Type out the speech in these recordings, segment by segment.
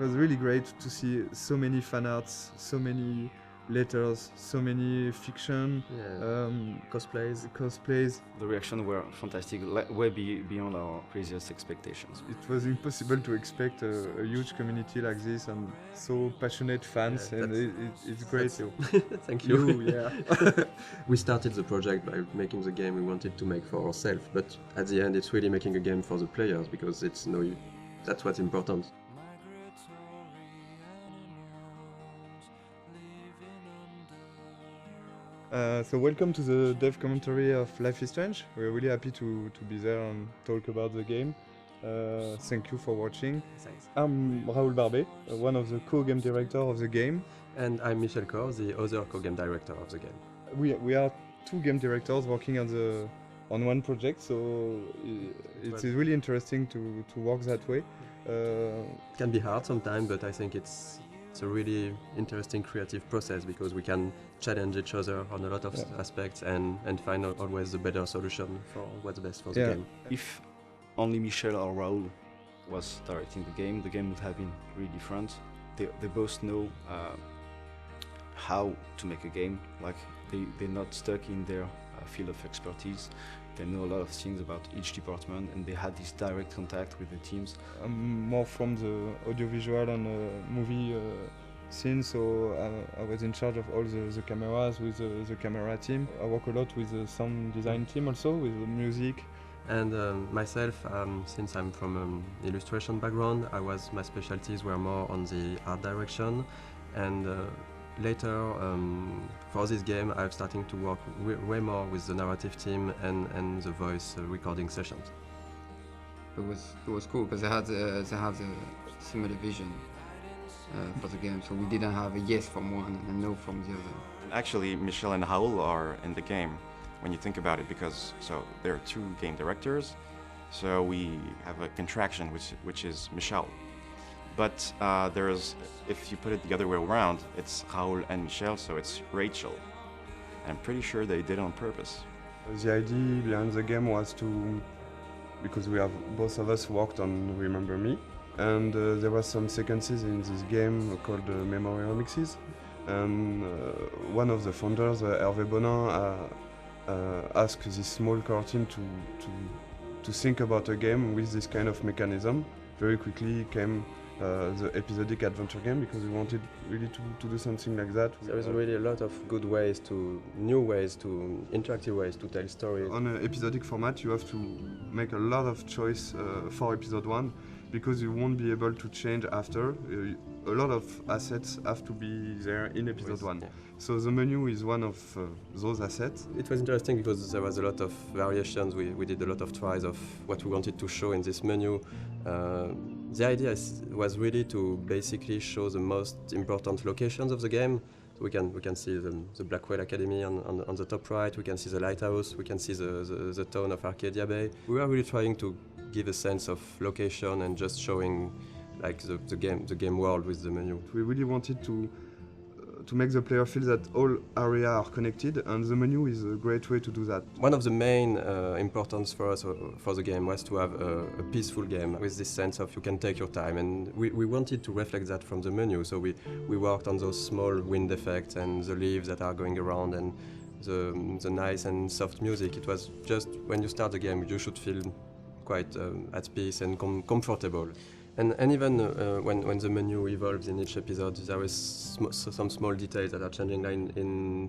was really great to see so many fan arts, so many letters, so many fiction, cosplays. The reactions were fantastic, way beyond our craziest expectations. It was impossible to expect a huge community like this and so passionate fans, and it's great. Thank you. Yeah. We started the project by making the game we wanted to make for ourselves, but at the end it's really making a game for the players, because that's what's important. So welcome to the dev commentary of Life is Strange. We're really happy to be there and talk about the game. Thank you for watching. Thanks. I'm Raoul Barbet, one of the co-game directors of the game. And I'm Michel Cor, the other co-game director of the game. We are two game directors working on one project, so it's really interesting to work that way. It can be hard sometimes, but I think it's a really interesting creative process, because we can challenge each other on a lot of aspects and find out always the better solution for what's best for the game. If only Michel or Raoul was directing the game would have been really different. They both know how to make a game. Like they're not stuck in their field of expertise. They know a lot of things about each department, and they had this direct contact with the teams. I'm more from the audiovisual and movie scene, so I was in charge of all the cameras with the camera team. I work a lot with the sound design team also, with the music. And myself, since I'm from an illustration background, my specialties were more on the art direction, and later, for this game, I'm starting to work way more with the narrative team and the voice recording sessions. It was cool because they had a similar vision for the game, so we didn't have a yes from one and a no from the other. Actually, Michel and Raoul are in the game when you think about it, because there are two game directors, so we have a contraction which is Michel. But if you put it the other way around, it's Raoul and Michel, so it's Rachel. I'm pretty sure they did it on purpose. The idea behind the game was because both of us worked on Remember Me, and there were some sequences in this game called memory remixes, and one of the founders, Hervé Bonin, asked this small core team to think about a game with this kind of mechanism. Very quickly came the episodic adventure game, because we wanted really to do something like that. There is really a lot of good new ways, interactive ways to tell stories. On an episodic format, you have to make a lot of choice for episode 1, because you won't be able to change after. A lot of assets have to be there in episode 1. Yeah. So the menu is one of those assets. It was interesting because there was a lot of variations. We did a lot of tries of what we wanted to show in this menu. The idea was really to basically show the most important locations of the game. So we can see the Blackwell Academy on the top right, we can see the lighthouse, we can see the town of Arcadia Bay. We were really trying to give a sense of location and just showing like the game world with the menu. We really wanted to make the player feel that all areas are connected, and the menu is a great way to do that. One of the main importance for us for the game was to have a peaceful game with this sense of you can take your time, and we wanted to reflect that from the menu, so we worked on those small wind effects and the leaves that are going around and the nice and soft music. It was just when you start the game you should feel quite at peace and comfortable. And even when the menu evolves in each episode, there is some small details that are changing. Like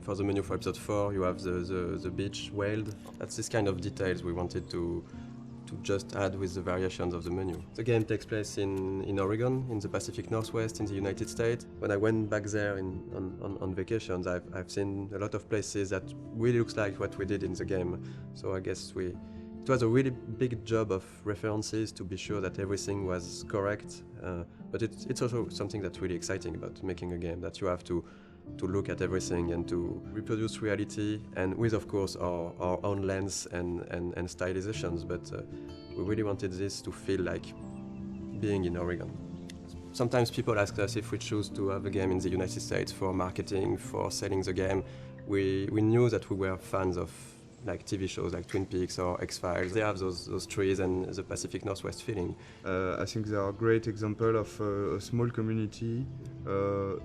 for the menu for episode 4, you have the beach wailed. That's this kind of details we wanted to just add with the variations of the menu. The game takes place in Oregon, in the Pacific Northwest, in the United States. When I went back there on vacations, I've seen a lot of places that really looks like what we did in the game. So I guess it was a really big job of references to be sure that everything was correct, but it's also something that's really exciting about making a game, that you have to look at everything and to reproduce reality, and with, of course, our own lens and stylizations, but we really wanted this to feel like being in Oregon. Sometimes people ask us if we choose to have a game in the United States for marketing, for selling the game. We knew that we were fans of like TV shows like Twin Peaks or X-Files. They have those trees and the Pacific Northwest feeling. I think they are a great example of a small community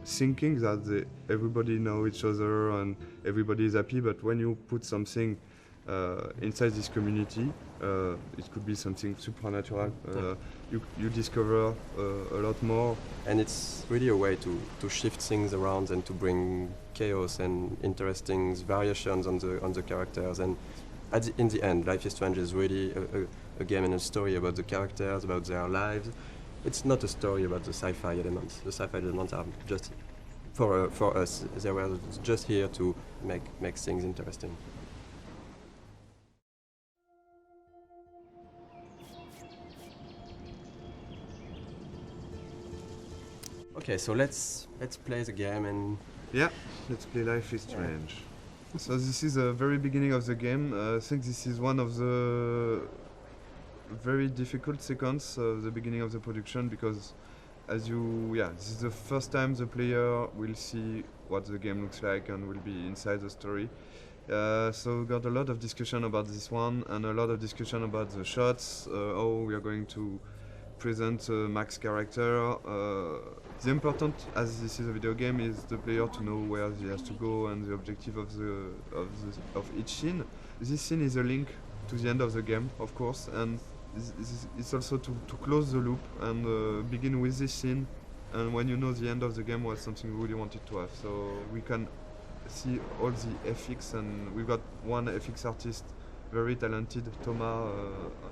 thinking that everybody know each other and everybody is happy, but when you put something inside this community, it could be something supernatural. You discover a lot more. And it's really a way to shift things around and to bring chaos and interesting variations on the characters. And in the end, Life is Strange is really a game and a story about the characters, about their lives. It's not a story about the sci-fi elements. The sci-fi elements are just, for us, they were just here to make things interesting. Okay, so let's play the game and... Yeah, let's play Life is Strange. So this is the very beginning of the game. I think this is one of the very difficult sequences of the beginning of the production, because this is the first time the player will see what the game looks like and will be inside the story. So we got a lot of discussion about this one and a lot of discussion about the shots, how we are going to present Max's character. The important, as this is a video game, is the player to know where he has to go and the objective of each scene. This scene is a link to the end of the game, of course, and it's also to close the loop and begin with this scene. And when you know the end of the game was something we really wanted to have, so we can see all the FX, and we've got one FX artist, very talented, Thomas.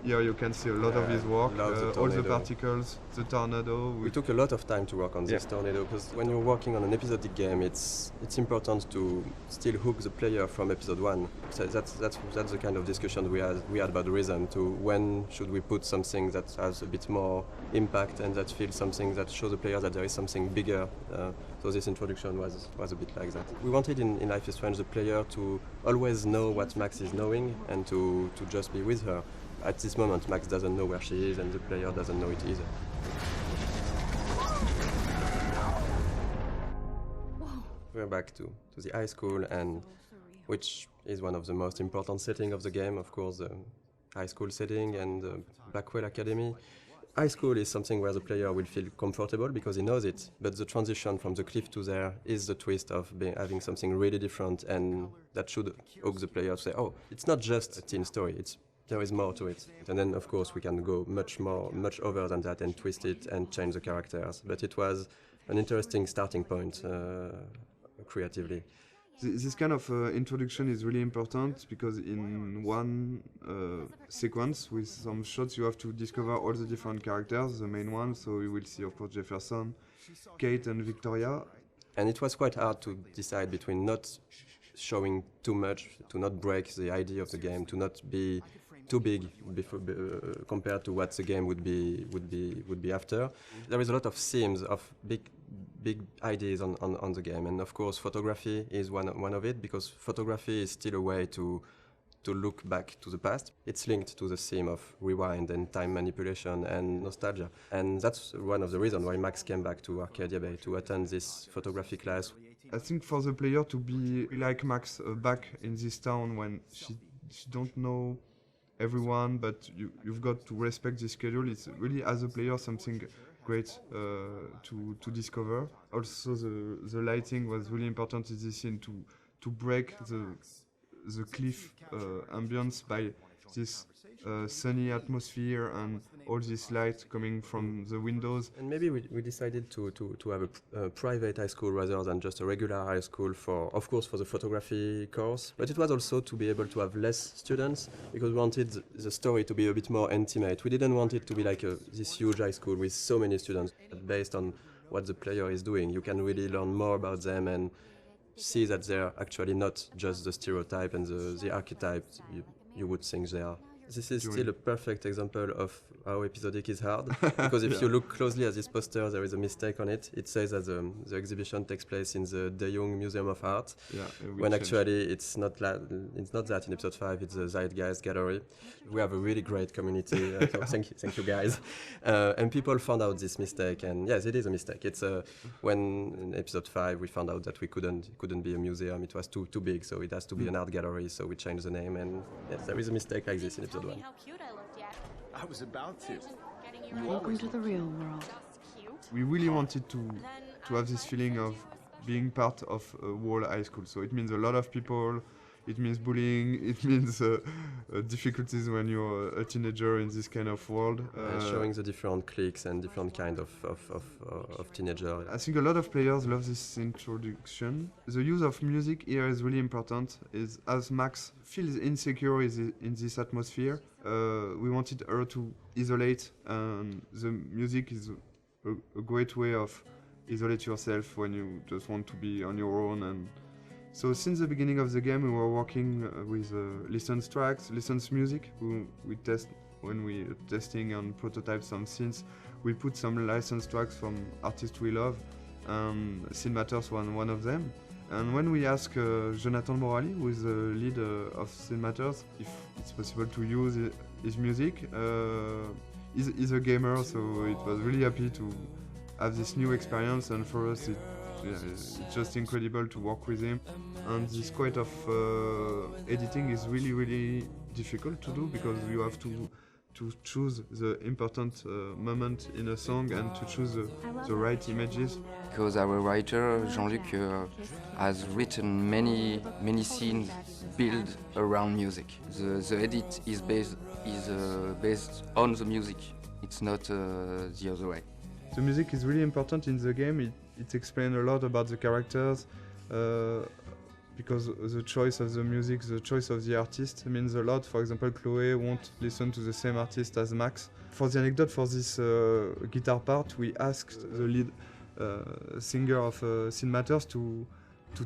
Here you can see a lot of his work, all the particles, the tornado. We took a lot of time to work on this tornado, because when you're working on an episodic game, it's important to still hook the player from episode 1. So that's the kind of discussion we had about the rhythm, to when should we put something that has a bit more impact and that feels something that shows the player that there is something bigger. So this introduction was a bit like that. We wanted in Life is Strange the player to always know what Max is knowing and to just be with her. At this moment, Max doesn't know where she is and the player doesn't know it either. We're back to the high school, and which is one of the most important settings of the game, of course, the high school setting and the Blackwell Academy. High school is something where the player will feel comfortable because he knows it, but the transition from the cliff to there is the twist of having something really different, and that should hook the player to say, oh, it's not just a teen story, there is more to it. And then, of course, we can go much over than that and twist it and change the characters. But it was an interesting starting point creatively. This kind of introduction is really important, because in one sequence with some shots you have to discover all the different characters, the main ones, so we will see of course Jefferson, Kate and Victoria. And it was quite hard to decide between not showing too much, to not break the idea of the game, to not be too big compared to what the game would be after. There is a lot of themes of big ideas on the game, and of course photography is one of it, because photography is still a way to look back to the past. It's linked to the theme of rewind and time manipulation and nostalgia, and that's one of the reasons why Max came back to Arcadia Bay to attend this photography class. I think for the player to be like Max back in this town when she don't know everyone, but you've got to respect the schedule. It's really, as a player, something great to discover. Also, the lighting was really important in this scene to break the cliff ambience by this sunny atmosphere and all this light coming from the windows. And maybe we decided to have a private high school rather than just a regular high school of course for the photography course, but it was also to be able to have less students, because we wanted the story to be a bit more intimate. We didn't want it to be like this huge high school with so many students. Based on what the player is doing, you can really learn more about them and see that they're actually not just the stereotype and the archetype you would think they are. This is doing. still a perfect example of how episodic is hard, because if you look closely at this poster, there is a mistake on it. It says that the exhibition takes place in the Deux Museum of Art, when actually it's not that in episode 5, it's the Zeitgeist Gallery. We have a really great community, so thank you guys. And people found out this mistake, and yes, it is a mistake. It's when in episode 5 we found out that we couldn't be a museum, it was too big, so it has to be an art gallery, so we changed the name, and yes, there is a mistake like this in episode 1. How cute I looked yet. I was about to. Welcome to the real world. We really wanted to have this feeling of being part of a whole high school. So it means a lot of people, it means bullying, it means difficulties when you're a teenager in this kind of world. Showing the different cliques and different kind of teenager. I think a lot of players love this introduction. The use of music here is really important. Is as Max feels insecure in this atmosphere, we wanted her to isolate, and the music is a great way of isolate yourself when you just want to be on your own. And so since the beginning of the game, we were working with licensed tracks, licensed music. We test when we testing and prototype some scenes. We put some licensed tracks from artists we love, and Cinematters was one of them. And when we asked Jonathan Morali, who is the lead of Cinematters, if it's possible to use his music, he's a gamer, so it was really happy to have this new experience, and for us it's just incredible to work with him. And this kind of editing is really difficult to do, because you have to choose the important moment in a song and to choose the right images. Because our writer Jean-Luc has written many scenes built around music. The edit is based on the music. It's not the other way. The music is really important in the game. It explains a lot about the characters, because the choice of the music, the choice of the artist means a lot. For example, Chloe won't listen to the same artist as Max. For the anecdote, for this guitar part, we asked the lead singer of Cinematters to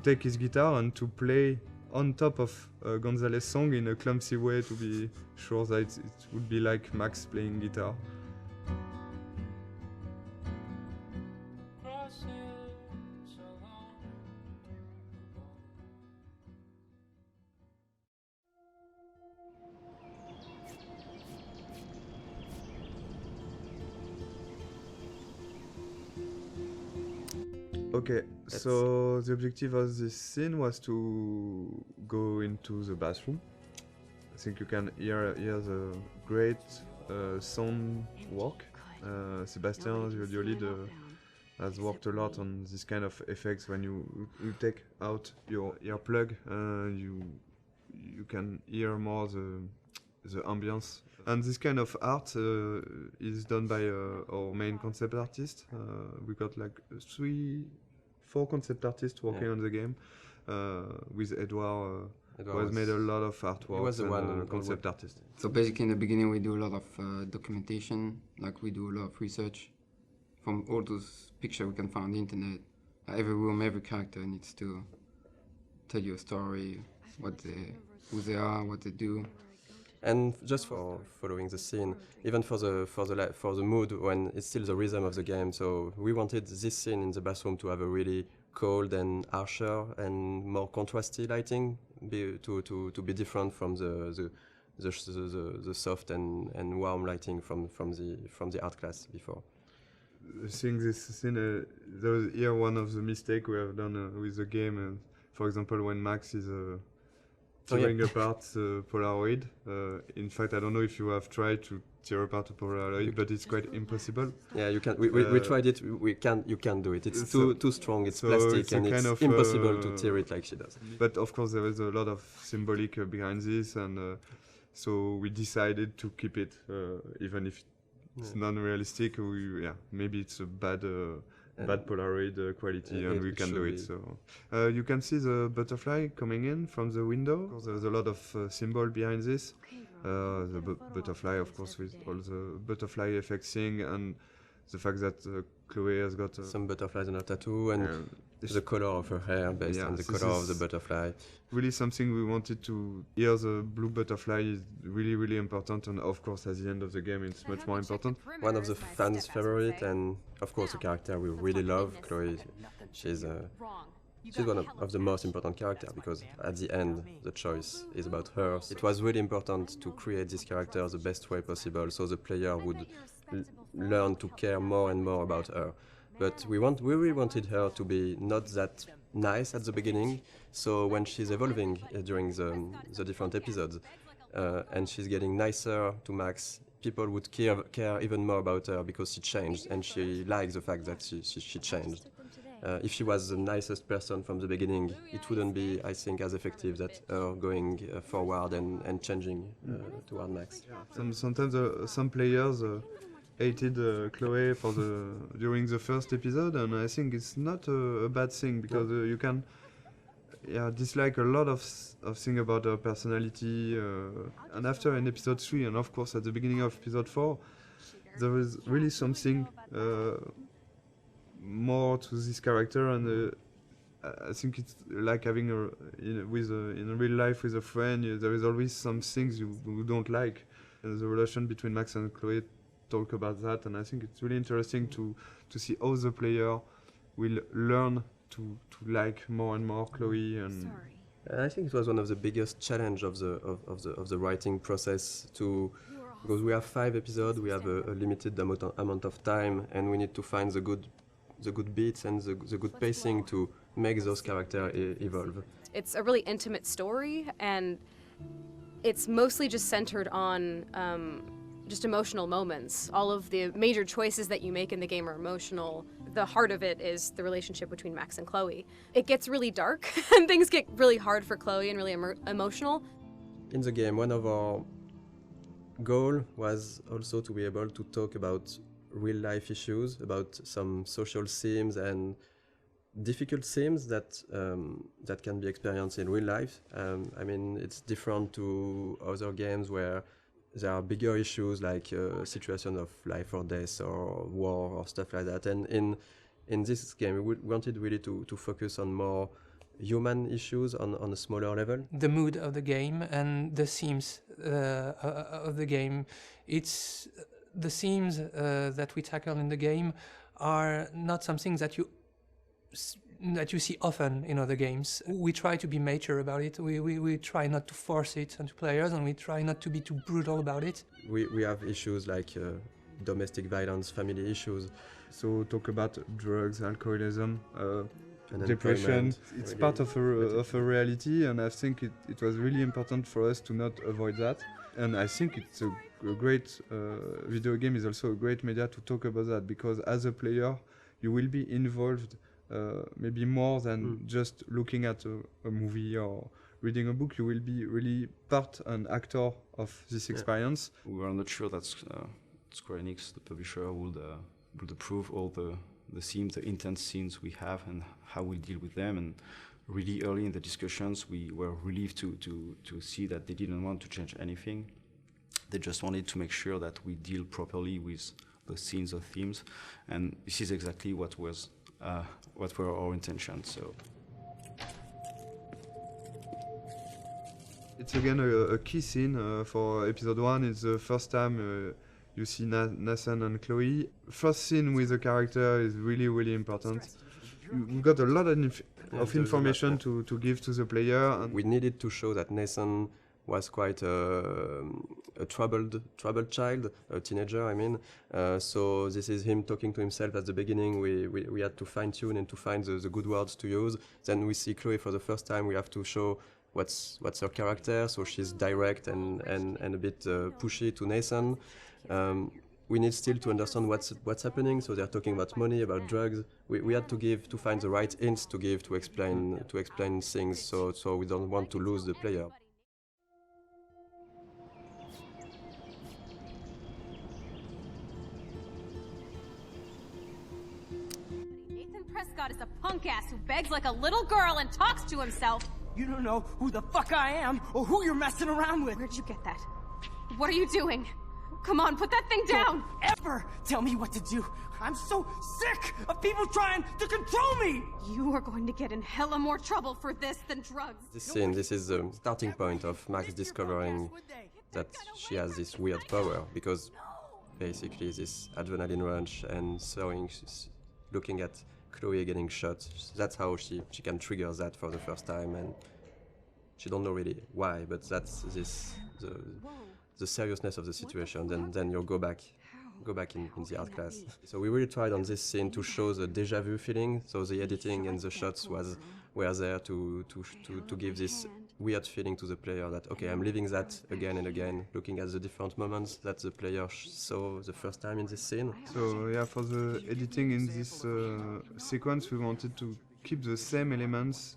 take his guitar and to play on top of Gonzalez's song in a clumsy way, to be sure that it would be like Max playing guitar. Okay, so the objective of this scene was to go into the bathroom. I think you can hear the great sound work. Sebastian, the audio lead, has worked a lot on this kind of effects. When you take out your earplug, you can hear more the ambience. And this kind of art is done by our main concept artist. We got like 4 concept artists working on the game. With Edouard, who has made a lot of artwork. He was the one concept artist. So basically in the beginning we do a lot of documentation, like we do a lot of research. From all those pictures we can find on the internet, every room, every character needs to tell you a story, who they are, what they do. And just for following the scene, even for the mood, when it's still the rhythm of the game. So we wanted this scene in the bathroom to have a really cold and harsher and more contrasty lighting, to be different from the soft and warm lighting from the art class before. Seeing this scene, there was here one of the mistakes we have done with the game. For example, when Max is tearing apart the Polaroid. In fact, I don't know if you have tried to tear apart a Polaroid, but it's quite impossible. Yeah, you can. We tried it. You can't do it. It's too strong. It's plastic, and it's impossible to tear it like she does. But of course, there is a lot of symbolic behind this, and so we decided to keep it, even if it's non-realistic. Maybe it's a bad Polaroid quality, and we can do it. So you can see the butterfly coming in from the window. There's a lot of symbol behind this. The butterfly, of course, with all the butterfly effects thing, and the fact that Chloe has got some butterflies on her tattoo and the color of her hair based on the color of the butterfly. Really something we wanted to hear. The blue butterfly is really, really important, and of course at the end of the game it's much more important. One of the fans' favorite, and of course a character we really love, Chloe. She's one of the most important characters because at the end the choice is about her. It was really important to create this character the best way possible so the player would learn to care more and more about her. But we really wanted her to be not that nice at the beginning, so when she's evolving during the different episodes and she's getting nicer to Max, people would care even more about her because she changed, and she likes the fact that she changed. If she was the nicest person from the beginning, it wouldn't be, I think, as effective that her going forward and changing toward Max. Sometimes some players hated Chloe during the first episode, and I think it's not a bad thing because you can dislike a lot of things about her personality. And after in episode 3, and of course at the beginning of episode 4, there is really something more to this character, and I think it's like having in real life with a friend. There is always some things you don't like. And the relation between Max and Chloe talk about that, and I think it's really interesting to see how the player will learn to like more and more Chloe. And I think it was one of the biggest challenge of the writing process because we have 5 episodes, we have a limited amount of time, and we need to find the good beats and the good pacing to make those characters evolve. It's a really intimate story, and it's mostly just centered on just emotional moments. All of the major choices that you make in the game are emotional. The heart of it is the relationship between Max and Chloe. It gets really dark and things get really hard for Chloe and really emotional. In the game, one of our goals was also to be able to talk about real life issues, about some social themes and difficult themes that can be experienced in real life. I mean, it's different to other games where there are bigger issues like situation of life or death or war or stuff like that. And in this game, we wanted really to focus on more human issues on a smaller level. The mood of the game and the themes of the game. It's the themes that we tackle in the game are not something that you see often in other games. We try to be mature about it. We try not to force it onto players, and we try not to be too brutal about it. We have issues like domestic violence, family issues. So talk about drugs, alcoholism, depression. It's part of a reality, and I think it was really important for us to not avoid that. And I think it's a great video game is also a great media to talk about that, because as a player you will be involved maybe more than just looking at a movie or reading a book. You will be really part and actor of this experience. We were not sure that Square Enix, the publisher, would approve all the themes, the intense scenes we have, and how we deal with them. And really early in the discussions, we were relieved to see that they didn't want to change anything. They just wanted to make sure that we deal properly with the scenes or themes, and this is exactly what were our intentions. So it's again a key scene for episode 1. It's the first time you see Nathan and Chloe. First scene with the character is really, really important. We got a lot of information to give to the player. And we needed to show that Nathan was quite a troubled child, a teenager, I mean. So this is him talking to himself at the beginning. We had to fine-tune and to find the good words to use. Then we see Chloe for the first time. We have to show what's her character, so she's direct and a bit pushy to Nathan. We need still to understand what's happening. So they're talking about money, about drugs. We had to find the right hints to give to explain things. So we don't want to lose the player. Prescott is a punk ass who begs like a little girl and talks to himself. You don't know who the fuck I am or who you're messing around with. Where'd you get that? What are you doing? Come on, put that thing down! Ever tell me what to do. I'm so sick of people trying to control me. You are going to get in hella more trouble for this than drugs. This scene, this is the starting point of Max discovering that she has this weird power, because basically this adrenaline rush and looking at Chloe getting shot, that's how she can trigger that for the first time, and she don't know really why, but that's the seriousness of the situation. Then you'll go back in the art class. So we really tried on this scene to show the déjà vu feeling. So the editing and the shots were there to give this weird feeling to the player that, okay, I'm living that again and again, looking at the different moments that the player saw the first time in this scene. So yeah, for the editing in this sequence, we wanted to keep the same elements,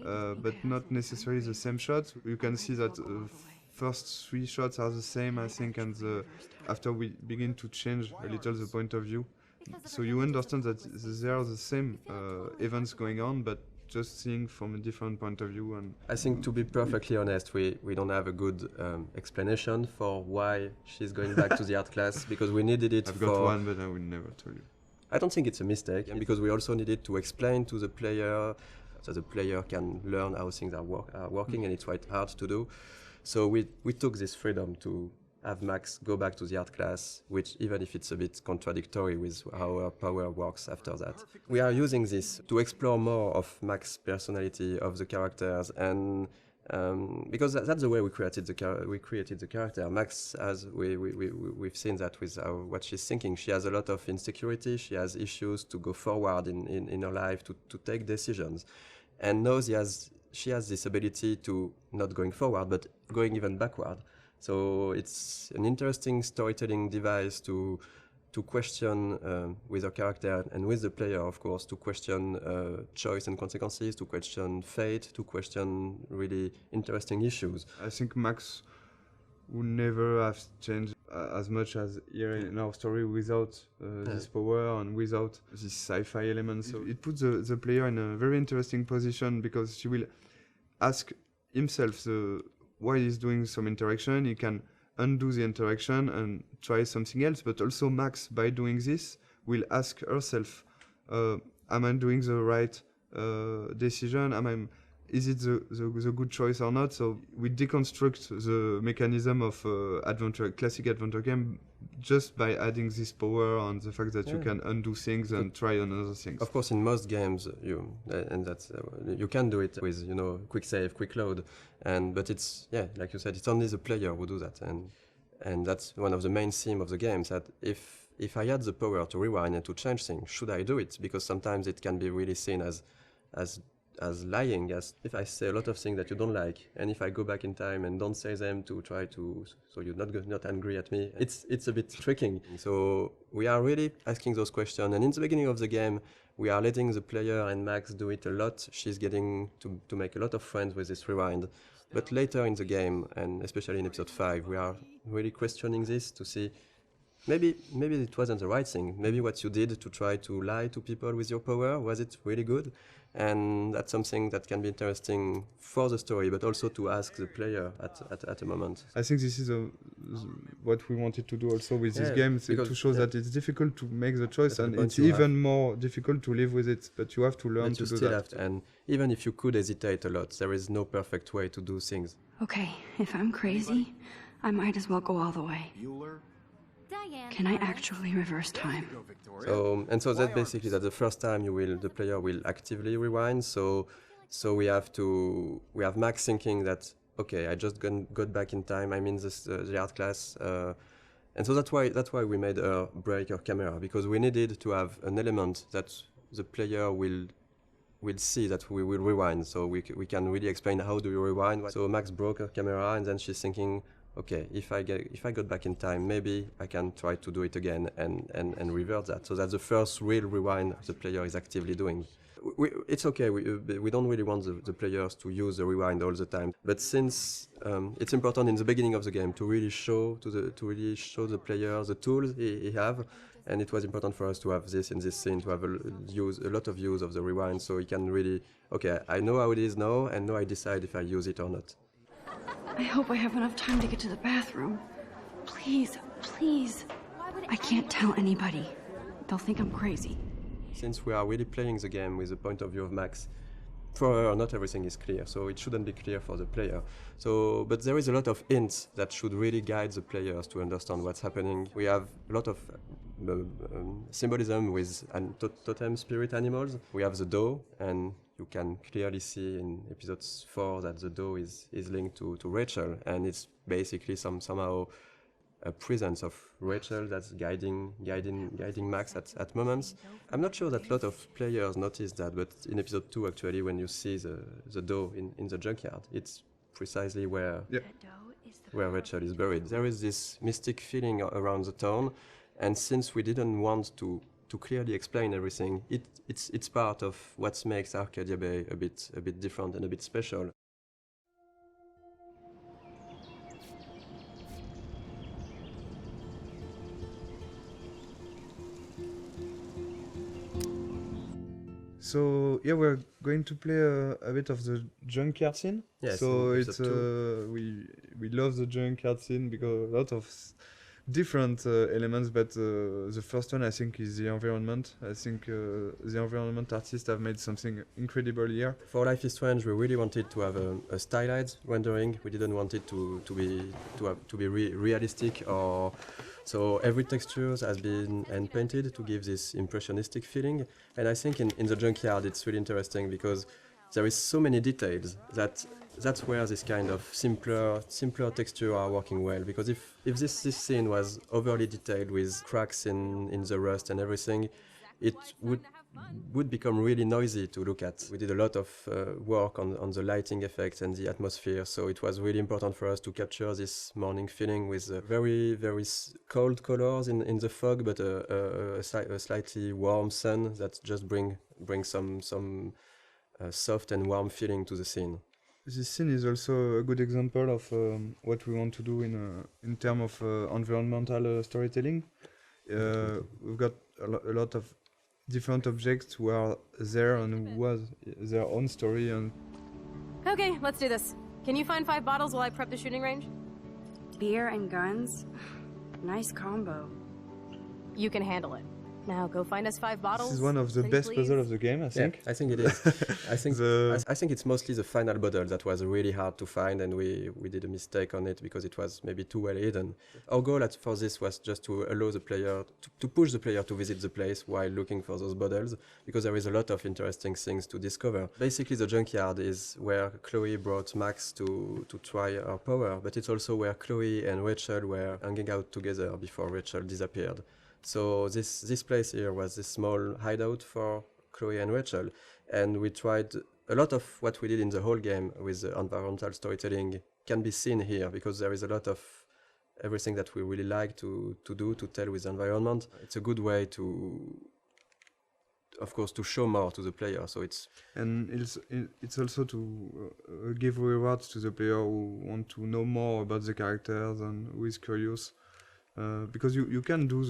but not necessarily the same shots. You can see that first 3 shots are the same, I think, and after we begin to change a little the point of view, so you understand that there are the same events going on, but just seeing from a different point of view. And I think, to be perfectly honest, we don't have a good explanation for why she's going back to the art class, because we needed it. I've got one, but I will never tell you. I don't think it's a mistake, and because we also needed to explain to the player, so the player can learn how things are working, and it's quite hard to do. So we took this freedom to have Max go back to the art class, which, even if it's a bit contradictory with how her power works after that. We are using this to explore more of Max's personality, of the characters, and because that's the way we created the character. Max, as we've seen that with what she's thinking, she has a lot of insecurity, she has issues to go forward in her life, to take decisions, and now she has this ability to not going forward, but going even backward. So it's an interesting storytelling device to question with her character and with the player, of course, to question choice and consequences, to question fate, to question really interesting issues. I think Max would never have changed as much as here in our story without this power and without this sci-fi element. So it puts the player in a very interesting position, because she will ask himself why he's doing some interaction. He can undo the interaction and try something else, but also Max, by doing this, will ask herself, am I doing the right decision? Is it the good choice or not? So we deconstruct the mechanism of classic adventure game just by adding this power and the fact that you can undo things and try another things. Of course, in most games, you can do it with quick save, quick load, but it's like you said, it's only the player who do that, and that's one of the main themes of the games. That if I had the power to rewind and to change things, should I do it? Because sometimes it can be really seen as lying, as if I say a lot of things that you don't like, and if I go back in time and don't say them to try to, so you're not angry at me, it's a bit tricking. So we are really asking those questions, and in the beginning of the game, we are letting the player and Max do it a lot. She's getting to make a lot of friends with this rewind. But later in the game, and especially in episode 5, we are really questioning this to see maybe it wasn't the right thing. Maybe what you did to try to lie to people with your power, was it really good? And that's something that can be interesting for the story, but also to ask the player at a moment. I think this is what we wanted to do also with this game, to show that it's difficult to make the choice, and it's even more difficult to live with it, but you have to learn to do that. And even if you could hesitate a lot, there is no perfect way to do things. Okay, if I'm crazy, I might as well go all the way. Can I actually reverse time? So that's basically that the first time the player will actively rewind. So we have Max thinking that, okay, I just got back in time. I'm in the art class, and so that's why we made her break her camera, because we needed to have an element that the player will see that we will rewind. So we can really explain how do you rewind. So Max broke her camera, and then she's thinking, okay, if I got back in time, maybe I can try to do it again and revert that. So that's the first real rewind the player is actively doing. It's okay, we don't really want the players to use the rewind all the time. But since it's important in the beginning of the game to really show the player the tools he have, and it was important for us to have this in this scene, to have a lot of use of the rewind, so he can really, okay, I know how it is now, and now I decide if I use it or not. I hope I have enough time to get to the bathroom. Please, please. I can't tell anybody. They'll think I'm crazy. Since we are really playing the game with the point of view of Max, for her, not everything is clear, so it shouldn't be clear for the player. So, but there is a lot of hints that should really guide the players to understand what's happening. We have a lot of symbolism with totem spirit animals. We have the doe, and you can clearly see in episode 4 that the doe is linked to Rachel, and it's basically somehow a presence of Rachel that's guiding Max at moments. I'm not sure that a lot of players noticed that, but in episode 2 actually, when you see the doe in the junkyard, it's precisely where Rachel is buried. There is this mystic feeling around the town, and since we didn't want to clearly explain everything, it's part of what makes Arcadia Bay a bit different and a bit special. So yeah, we're going to play a bit of the junkyard scene. Yes, so it's we love the junkyard scene because a lot of different elements, but the first one I think is the environment. I think the environment artists have made something incredible here. For Life is Strange, we really wanted to have a stylized rendering. We didn't want it to be realistic, or so every texture has been hand painted to give this impressionistic feeling. And I think in the junkyard it's really interesting because there is so many details that's where this kind of simpler texture are working well. Because if this scene was overly detailed with cracks in the rust and everything, it would become really noisy to look at. We did a lot of work on the lighting effects and the atmosphere, so it was really important for us to capture this morning feeling with very, very cold colors in the fog, but a slightly warm sun that just bring some soft and warm feeling to the scene. This scene is also a good example of what we want to do in terms of environmental storytelling. We've got a lot of different objects who are there and who has their own story. And Okay, let's do this. Can you find 5 bottles while I prep the shooting range? Beer and guns? Nice combo. You can handle it. Now go find us 5 bottles. This is one of the best puzzles of the game, I think. Yeah, I think it is. I think it's mostly the final bottle that was really hard to find, and we did a mistake on it because it was maybe too well hidden. Our goal for this was just to allow the player, to push the player to visit the place while looking for those bottles, because there is a lot of interesting things to discover. Basically, the junkyard is where Chloe brought Max to try her power, but it's also where Chloe and Rachel were hanging out together before Rachel disappeared. So this place here was this small hideout for Chloe and Rachel, and we tried a lot of what we did in the whole game with the environmental storytelling can be seen here, because there is a lot of everything that we really like to tell with the environment. It's a good way to, of course, to show more to the player. So it's also to give rewards to the player who want to know more about the characters and who is curious. Because you can do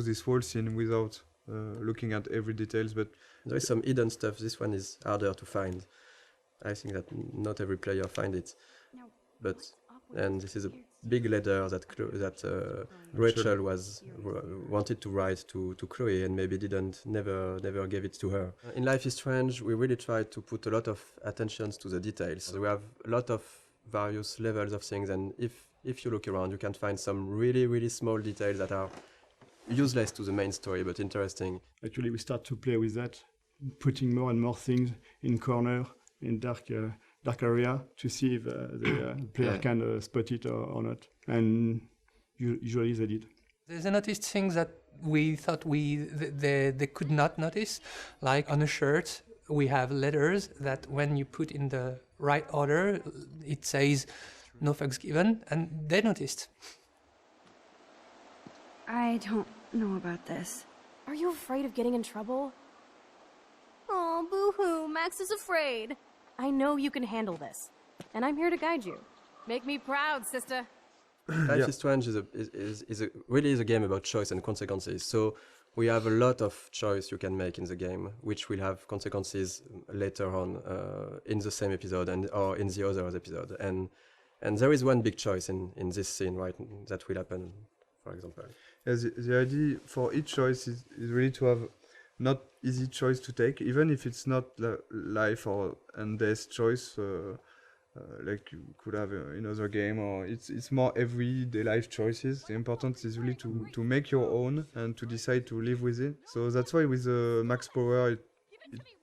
this whole scene without looking at every details, but there is some hidden stuff. This one is harder to find. I think that not every player find it. And this is a big letter that Rachel wanted to write to Chloe, and maybe never gave it to her. In Life is Strange, we really tried to put a lot of attention to the details. So we have a lot of various levels of things, and if you look around, you can find some really, really small details that are useless to the main story, but interesting. Actually, we start to play with that, putting more and more things in corner, in dark area, to see if the player can spot it or not. And usually they did. There's a noticed things that we thought they could not notice, like on a shirt, we have letters that when you put in the right order, it says "No fucks given," and they noticed. I don't know about this. Are you afraid of getting in trouble? Oh, boo-hoo, Max is afraid. I know you can handle this, and I'm here to guide you. Make me proud, sister. Life is Strange really is a game about choice and consequences. So we have a lot of choice you can make in the game, which will have consequences later on in the same episode or in the other episode. And And there is one big choice in this scene, right, that will happen, for example. Yeah, the idea for each choice is really to have not easy choice to take, even if it's not life or and death choice, like you could have in other game, or it's more everyday life choices. The important is really to make your own and to decide to live with it. So that's why with the max power,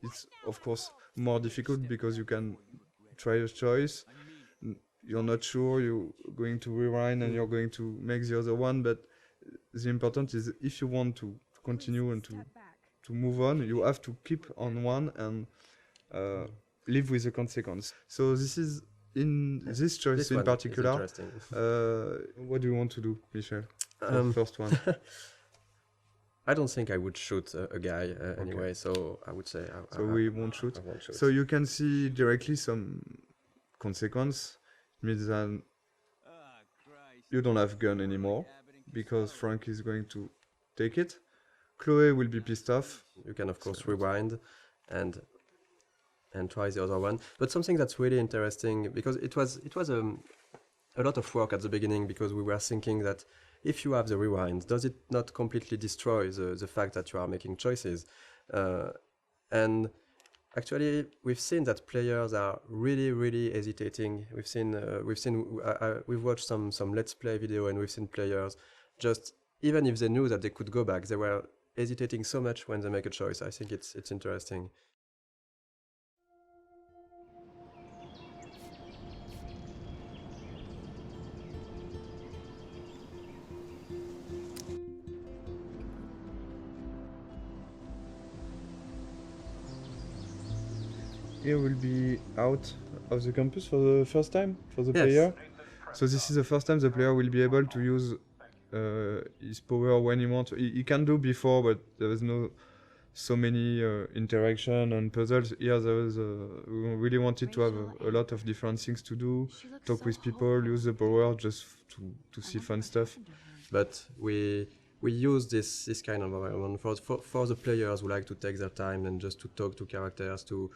it's of course more difficult because you can try a choice. You're not sure, you're going to rewind and you're going to make the other one, but the important is if you want to continue and to move on, you have to keep on one and live with the consequence. So this is in this choice in particular. What do you want to do, Michel? The first one. I don't think I would shoot a guy anyway, so I would say... we won't shoot. I won't shoot. So you can see directly some consequence. It means that you don't have gun anymore because Frank is going to take it. Chloe will be pissed off. You can of course rewind and try the other one. But something that's really interesting, because it was a lot of work at the beginning, because we were thinking that if you have the rewind, does it not completely destroy the fact that you are making choices? And actually, we've seen that players are really hesitating. We've watched some Let's Play video, and we've seen players just, even if they knew that they could go back, they were hesitating so much when they make a choice. I think it's interesting. Here will be out of the campus for the first time for the player. So this is the first time the player will be able to use his power when he wants. He can do before, but there is no so many interaction and puzzles. Here we really wanted to have a lot of different things to do, talk with people, use the power just to see fun stuff. But we use this kind of environment for the players who like to take their time and just to talk to characters, to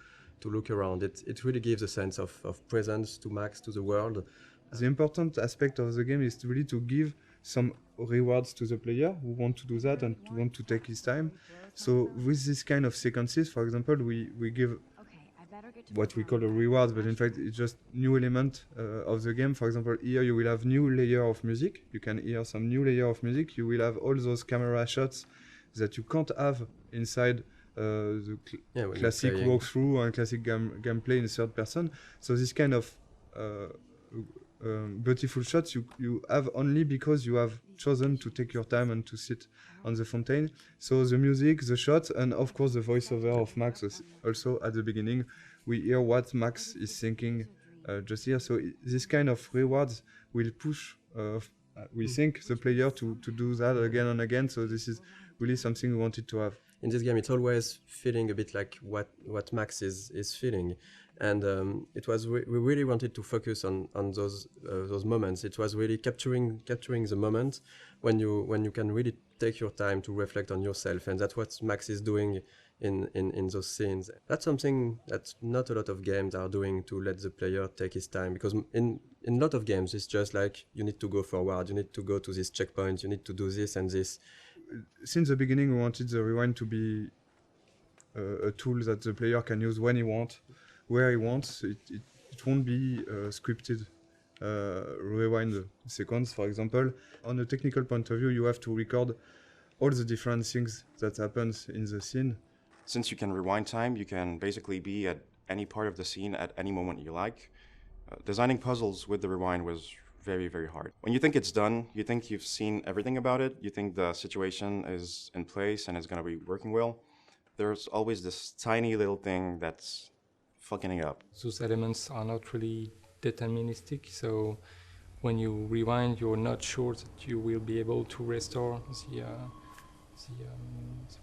look around. It really gives a sense of presence to Max, to the world. The important aspect of the game is really to give some rewards to the player who want to do that and to want to take his time. So with this kind of sequences, for example, we give what we call a reward, but in fact it's just new element of the game. For example, here you will have new layer of music. You can hear some new layer of music. You will have all those camera shots that you can't have inside the classic walkthrough and classic gameplay in third person. So this kind of beautiful shots you have only because you have chosen to take your time and to sit on the fountain. So the music, the shots, and of course the voiceover of Max also at the beginning. We hear what Max is thinking just here. So this kind of rewards will push, we think, the player to do that again and again. So this is really something we wanted to have. In this game, it's always feeling a bit like what Max is feeling. And we really wanted to focus on those moments. It was really capturing the moment when you can really take your time to reflect on yourself, and that's what Max is doing in those scenes. That's something that not a lot of games are doing, to let the player take his time, because in a lot of games it's just like you need to go forward, you need to go to this checkpoint, you need to do this and this. Since the beginning we wanted the rewind to be a tool that the player can use when he wants, where he wants. It won't be scripted rewind sequence, for example. On a technical point of view, you have to record all the different things that happens in the scene. Since you can rewind time, you can basically be at any part of the scene at any moment you like. Designing puzzles with the rewind was very hard. When you think it's done, you think you've seen everything about it, you think the situation is in place and is going to be working well. There's always this tiny little thing that's fucking it up. Those elements are not really deterministic, so when you rewind, you're not sure that you will be able to restore the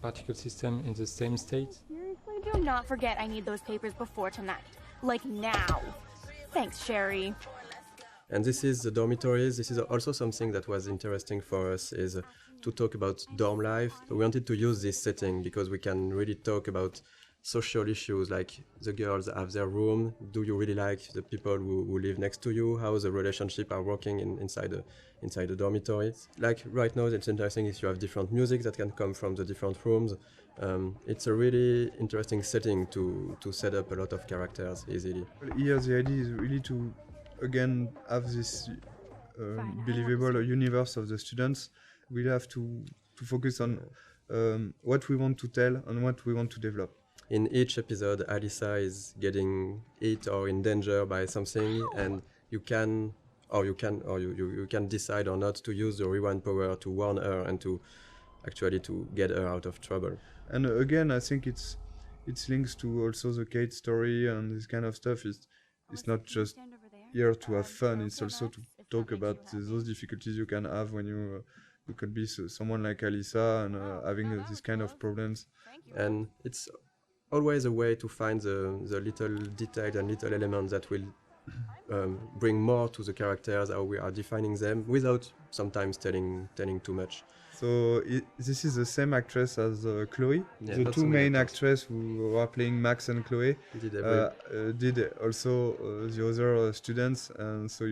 particle system in the same state. Seriously, do not forget I need those papers before tonight. Like now. Thanks, Sherry. And this is the dormitories. This is also something that was interesting for us, is to talk about dorm life. So we wanted to use this setting because we can really talk about social issues, like the girls have their room. Do you really like the people who live next to you? How the relationship are working inside the dormitory? Like right now, it's interesting if you have different music that can come from the different rooms. It's a really interesting setting to set up a lot of characters easily. Here the idea is really to, again, have this believable universe of the students. We have to focus on what we want to tell and what we want to develop. In each episode, Alyssa is getting hit or in danger by something, and you can decide or not to use the rewind power to warn her and to actually to get her out of trouble. And again, I think it's links to also the Kate story and this kind of stuff. It's not just here to have fun. It's also to talk about those difficulties you can have when you could be someone like Alyssa and having this kind of problems. And it's always a way to find the little detail and little elements that will bring more to the characters, how we are defining them, without sometimes telling too much. So this is the same actress as Chloe. Yeah, the two main actresses who are playing Max and Chloe did also the other students, and so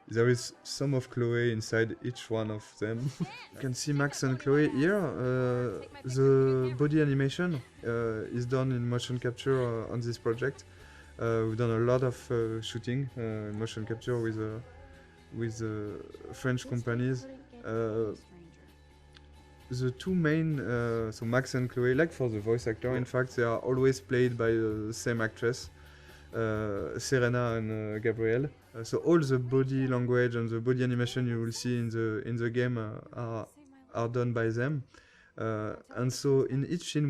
there is some of Chloe inside each one of them. You can see Max and Chloe here. The body animation is done in motion capture on this project. We've done a lot of shooting in motion capture with French companies. The two main, so Max and Chloe, like for the voice actor, in fact, they are always played by the same actress, Serena and Gabrielle. So all the body language and the body animation you will see in the game are done by them. And so in each scene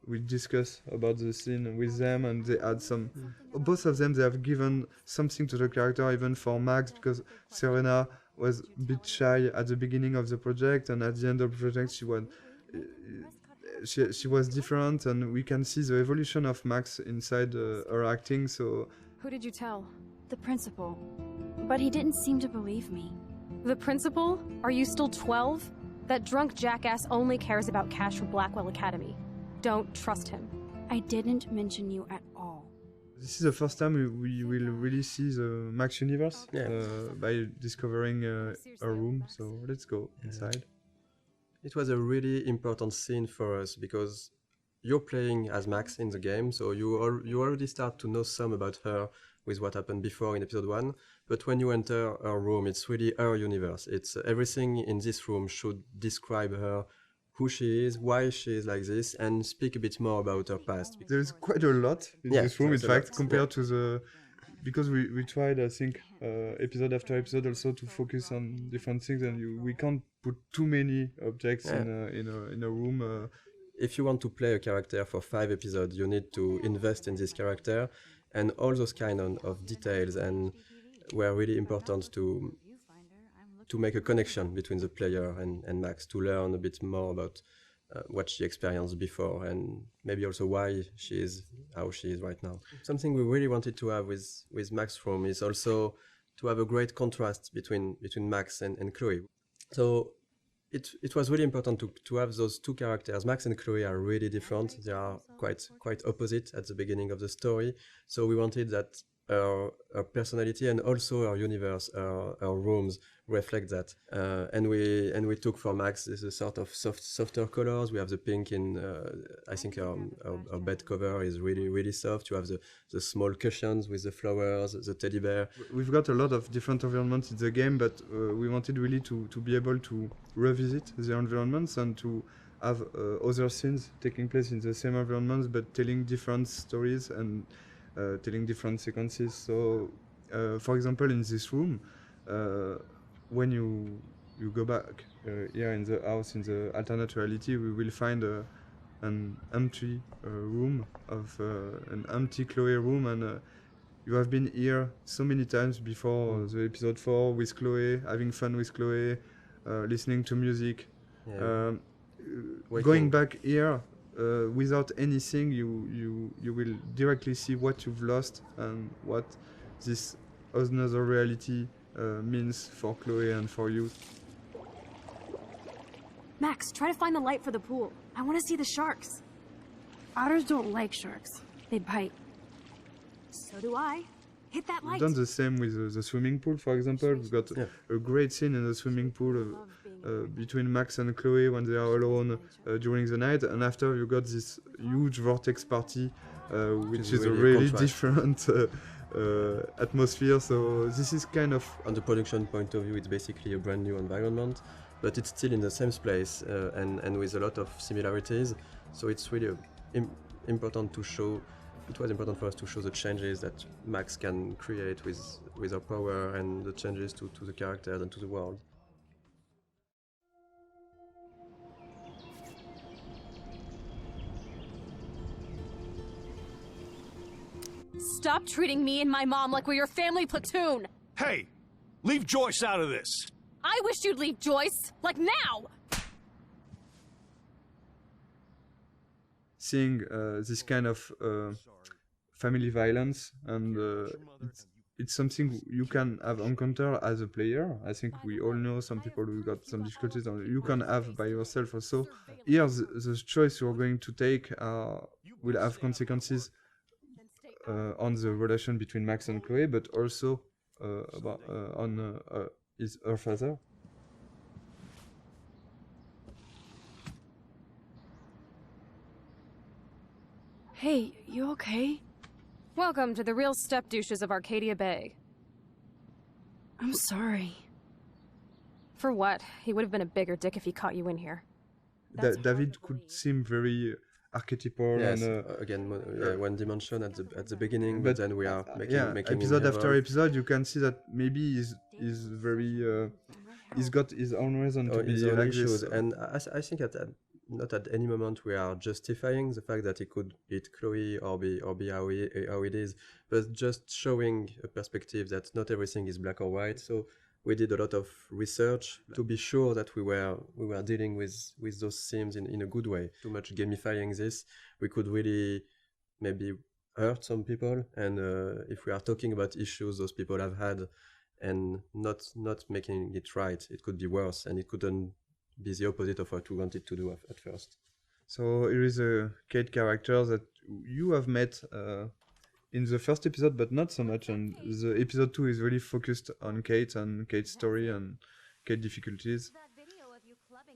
we discuss about the scene with them, and they add some. Both of them, they have given something to the character, even for Max, because Serena was a bit shy at the beginning of the project, and at the end of the project she was different, and we can see the evolution of Max inside her acting. So who did you tell? The principal. But he didn't seem to believe me. The principal? Are you still 12? That drunk jackass only cares about cash for Blackwell Academy. Don't trust him. I didn't mention you at all. This is the first time we will really see the Max universe by discovering a room. So let's go inside. It was a really important scene for us because you're playing as Max in the game, so you already start to know some about her with what happened before in episode 1. But when you enter her room, it's really her universe. It's everything in this room should describe her, who she is, why she is like this, and speak a bit more about her past. There's quite a lot in this room, in fact, compared to the... Because we tried, I think, episode after episode also to focus on different things, and we can't put too many objects in a room. If you want to play a character for 5 episodes, you need to invest in this character, and all those kind of details and were really important to make a connection between the player and Max, to learn a bit more about what she experienced before, and maybe also why she is how she is right now. Something we really wanted to have with Max's room is also to have a great contrast between Max and Chloe. So it was really important to have those two characters. Max and Chloe are really different. They are quite opposite at the beginning of the story. So we wanted that her personality and also her universe, her rooms reflect that. And we took for Max this sort of softer colors. We have the pink in. I think her bed cover is really soft. You have the small cushions with the flowers, the teddy bear. We've got a lot of different environments in the game, but we wanted really to be able to revisit the environments and to have other scenes taking place in the same environments, but telling different stories and telling different sequences. So, for example, in this room, when you go back here in the house, in the alternate reality, we will find an empty room of an empty Chloe room, and you have been here so many times before the episode 4 with Chloe, having fun with Chloe, listening to music. Going back here without anything, you will directly see what you've lost and what this another reality means for Chloe and for you. Max, try to find the light for the pool. I want to see the sharks. Otters don't like sharks. They bite. So do I. Hit that We've light. done the same with the swimming pool, for example. We've got a great scene in the swimming pool between Max and Chloe when they are alone during the night, and after you got this huge vortex party, which is a really different atmosphere. So this is kind of... On the production point of view, it's basically a brand new environment, but it's still in the same place and with a lot of similarities. So it's really important to show. It was important for us to show the changes that Max can create with her power and the changes to the characters and to the world. Stop treating me and my mom like we're your family platoon! Hey! Leave Joyce out of this! I wish you'd leave Joyce! Like now! Seeing this kind of family violence, and it's something you can have encountered as a player. I think we all know some people who got some difficulties, and you can have by yourself also. Here, the choice you're going to take will have consequences on the relation between Max and Chloe, but also on her father. Hey, you okay? Welcome to the real step douches of Arcadia Bay. I'm sorry. For what? He would have been a bigger dick if he caught you in here. David could seem very archetypal. Yes, and again, one dimension at the beginning, but then we are making episode after episode, you can see that maybe he's very he's got his own reason to be like this. And I think not at any moment we are justifying the fact that he could hit Chloe or be how it is, but just showing a perspective that not everything is black or white. So we did a lot of research to be sure that we were dealing with those themes in a good way. Too much gamifying this, we could really maybe hurt some people, and if we are talking about issues those people have had and not making it right, it could be worse, and it couldn't be the opposite of what we wanted to do at first. So here is a Kate character that you have met in the first episode, but not so much, and the episode 2 is really focused on Kate and Kate's story and Kate's difficulties.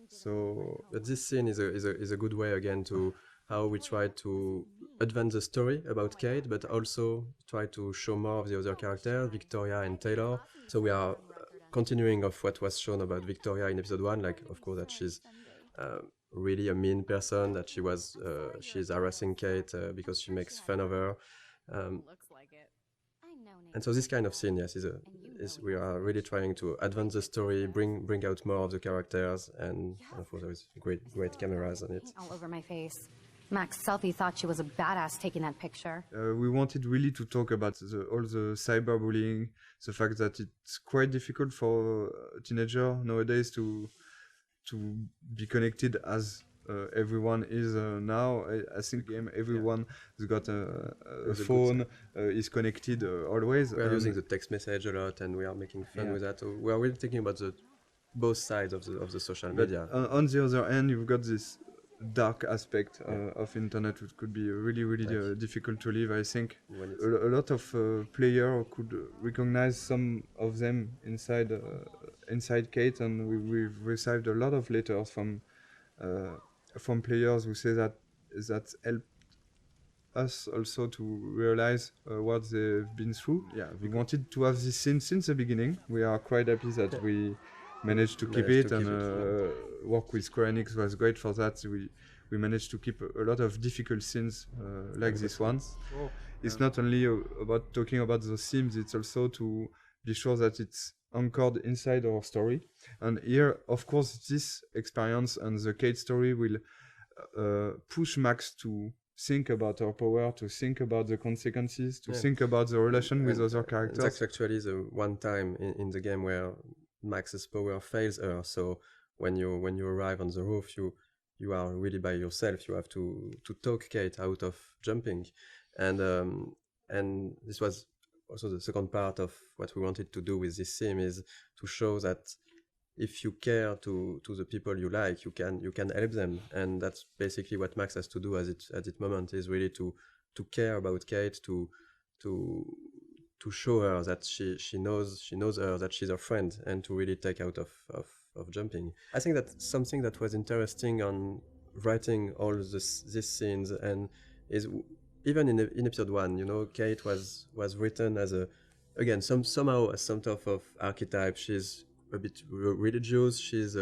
So, but this scene is a good way again to how we try to advance the story about Kate, but also try to show more of the other characters, Victoria and Taylor. So we are continuing of what was shown about Victoria in episode 1, like of course that she's really a mean person, that she's harassing Kate because she makes fun of her. And so this kind of scene, yes, is we are really trying to advance the story, bring out more of the characters, and of course there is great cameras on it. All over my face. Max Selfie thought she was a badass taking that picture. We wanted really to talk about all the cyberbullying, the fact that it's quite difficult for a teenager nowadays to be connected as everyone is now. I think everyone has got a phone, is connected always. We are using the text message a lot, and we are making fun with that. So we are really thinking about both sides of the social media. But on the other hand, you've got this dark aspect of internet, which could be really difficult to live. I think a lot of players could recognize some of them inside Kate, and we've received a lot of letters from players who say that helped us also to realize what they've been through. Yeah, we wanted to have this scene since the beginning. We are quite happy that we managed to keep it, and work with Square Enix was great for that. We managed to keep a lot of difficult scenes like this one. It's not only about talking about those themes, it's also to be sure that it's anchored inside our story. And here, of course, this experience and the Kate story will push Max to think about her power, to think about the consequences, to think about the relation with other characters. That's actually the one time in the game where Max's power fails her. So when you arrive on the roof, you are really by yourself. You have to talk Kate out of jumping, and this was also the second part of what we wanted to do with this theme, is to show that if you care to the people you like, you can help them, and that's basically what Max has to do at this moment, is really to care about Kate, to show her that she knows her, that she's her friend, and to really take out of jumping. I think that something that was interesting on writing all these scenes and is even in episode 1, you know, Kate was written as somehow as some type of archetype. She's a bit religious. She's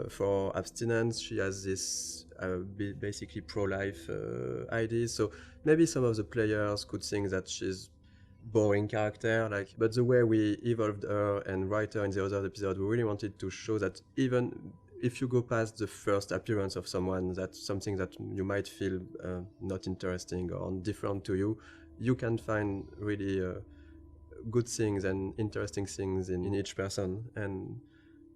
for abstinence. She has this basically pro-life ideas. So maybe some of the players could think that she's boring character, but the way we evolved her and write her in the other episode, we really wanted to show that even if you go past the first appearance of someone, that's something that you might feel not interesting or different to you, you can find really good things and interesting things in each person. And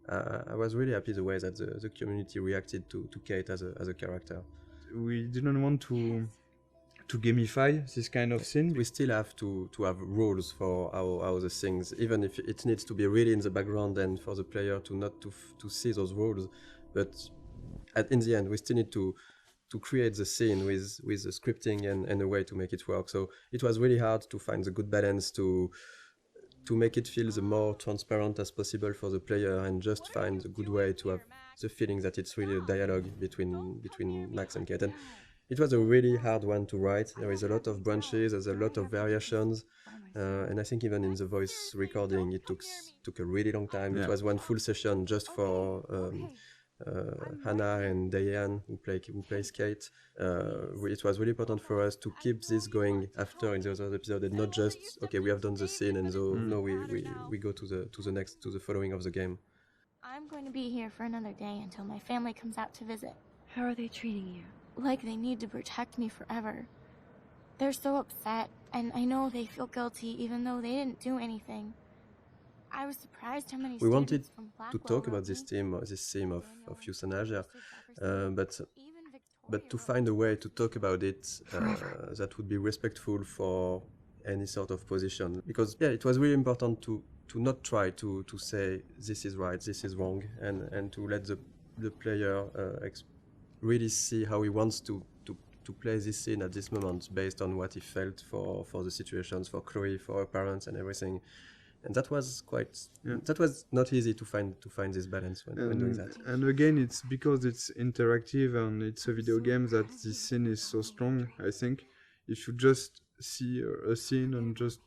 I was really happy the way that the community reacted to Kate as a character. We didn't want to gamify this kind of scene. We still have to have rules for how the things, even if it needs to be really in the background and for the player to not to see those rules. But in the end, we still need to create the scene with the scripting and a way to make it work. So it was really hard to find the good balance to make it feel the more transparent as possible for the player, and just find a good way to have the feeling that it's really a dialogue between Max and Kate. And it was a really hard one to write. There is a lot of branches, there's a lot of variations, and I think even in the voice recording it took a really long time. Yeah. It was one full session just for Hannah and Diane, who plays Kate. It was really important for us to keep this going after in the other episode, and not just, okay, we have done the scene and so no, we go to the following of the game. I'm going to be here for another day until my family comes out to visit. How are they treating you? Like they need to protect me forever. They're so upset, and I know they feel guilty even though they didn't do anything. I was surprised how many we wanted from to talk about this theme of euthanasia, but to find a way to talk about it that would be respectful for any sort of position. Because it was really important to not try to say this is right, this is wrong, and to let the player really see how he wants to play this scene at this moment based on what he felt for the situations, for Chloe, for her parents and everything. And that was that was not easy to find this balance when doing that. And again, it's because it's interactive and it's a video game that this scene is so strong, I think. If you just see a scene and just,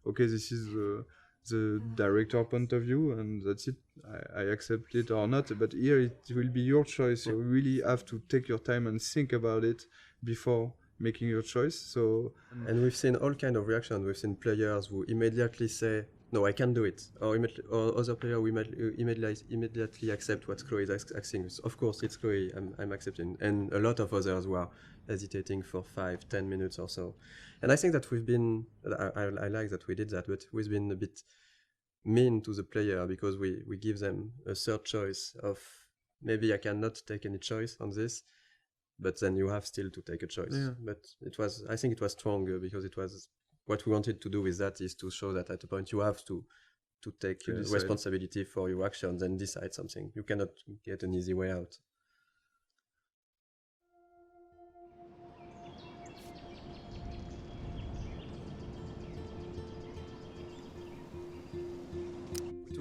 okay, this is the director point of view and that's it, I accept it or not, but here it will be your choice. You really have to take your time and think about it before making your choice. So, and we've seen all kind of reactions. We've seen players who immediately say, no, I can't do it, or other players who immediately accept what Chloe is asking. Of course, it's Chloe, I'm accepting, and a lot of others who are hesitating for 5-10 minutes or so. And I think that we've been, I like that we did that, but we've been a bit mean to the player, because we give them a third choice of, maybe I cannot take any choice on this, but then you have still to take a choice. Yeah. But I think it was stronger, because it was, what we wanted to do with that is to show that at a point you have to take responsibility for your actions and decide something. You cannot get an easy way out.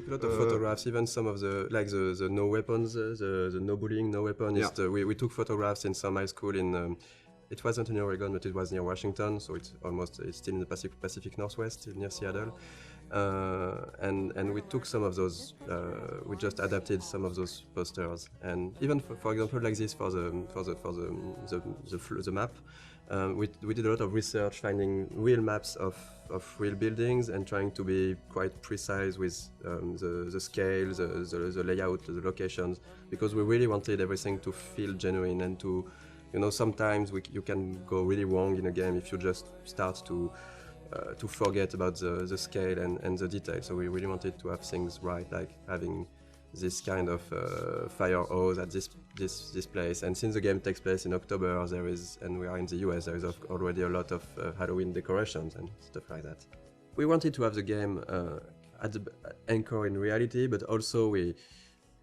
A lot of photographs, even some of the no weapons, the no bullying, no weapon. Yeah. We took photographs in some high school in, it wasn't in Oregon, but it was near Washington, so it's still in the Pacific Northwest, near Seattle. And we took some of those, we just adapted some of those posters. And even for example, like this for the map, we did a lot of research, finding real maps of real buildings and trying to be quite precise with the scale, the layout, the locations, because we really wanted everything to feel genuine and to, you know, sometimes you can go really wrong in a game if you just start to forget about the scale and the detail. So we really wanted to have things right, like having this kind of fire hose at this place. And since the game takes place in October, and we are in the US, there is already a lot of Halloween decorations and stuff like that. We wanted to have the game at the anchor in reality, but also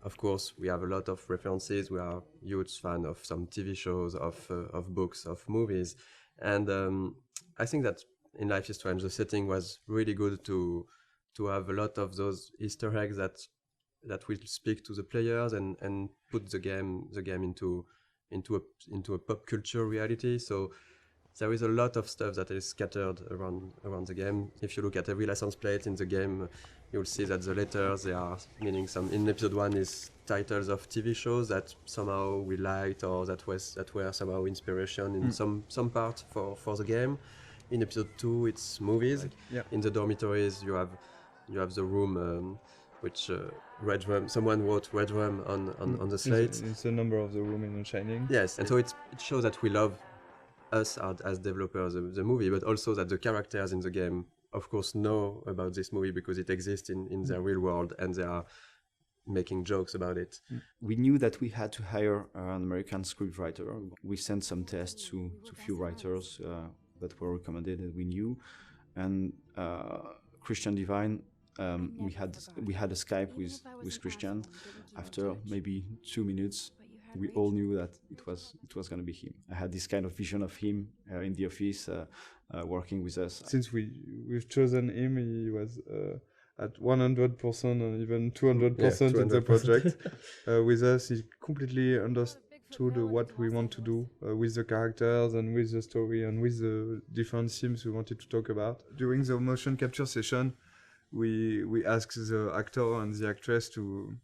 of course, we have a lot of references. We are huge fan of some TV shows, of books, of movies. And I think that in Life is Strange, the setting was really good to have a lot of those Easter eggs that will speak to the players and put the game into a pop culture reality. So there is a lot of stuff that is scattered around the game. If you look at every license plate in the game, you'll see that the letters, they are meaning some. In episode 1 is titles of TV shows that somehow we liked or that were somehow inspiration in some part for the game. In episode 2, it's movies. In the dormitories, you have the room which red room. Someone wrote red room on the slate. It's the number of the room in Shining. Yes, and so it shows that we love us as developers the movie, but also that the characters in the game, of course, know about this movie because it exists in their real world and they are making jokes about it. We knew that we had to hire an American scriptwriter. We sent some tests to few writers that were recommended that we knew, and Christian Divine. We had a Skype with Christian. After maybe 2 minutes, we all knew that it was going to be him. I had this kind of vision of him in the office, working with us. Since we've chosen him, he was at 100% and even 200% in the project. With us, he completely understood what we want to do with the characters and with the story and with the different themes we wanted to talk about. During the motion capture session, we asked the actor and the actress to,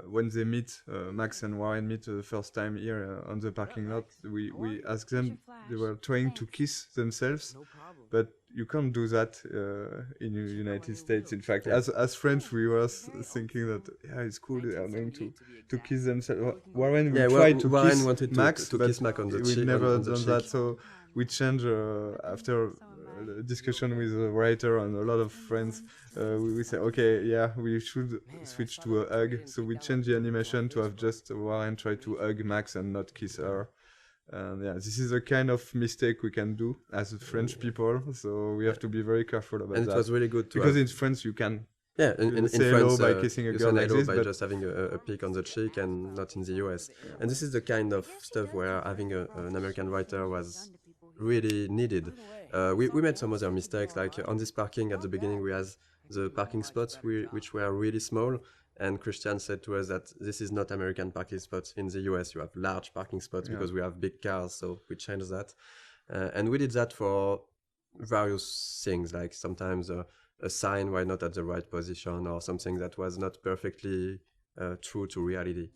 when they meet, Max and Warren meet the first time here on the parking lot, we asked them, they were trying to kiss themselves, but you can't do that in the United States. In fact, as French, we were thinking that, it's cool, they are going to kiss themselves. Warren tried to kiss Max, to kiss Max on the cheek. We never done that, so we changed after discussion with a writer and a lot of friends. We say, okay, we should switch to a hug. So we changed the animation to have just Warren try to hug Max and not kiss her. And this is a kind of mistake we can do as French people. So we have to be very careful about that. And it was really good because in France you can. In say France, hello by kissing a girl like this, by just having a peek on the cheek, and not in the US. And this is the kind of stuff where having an American writer was really needed. We made some other mistakes, like on this parking at the beginning we had the parking spots which were really small, and Christian said to us that this is not American parking spots. In the US you have large parking spots because we have big cars, so we changed that. And we did that for various things, like sometimes a sign were not at the right position or something that was not perfectly true to reality.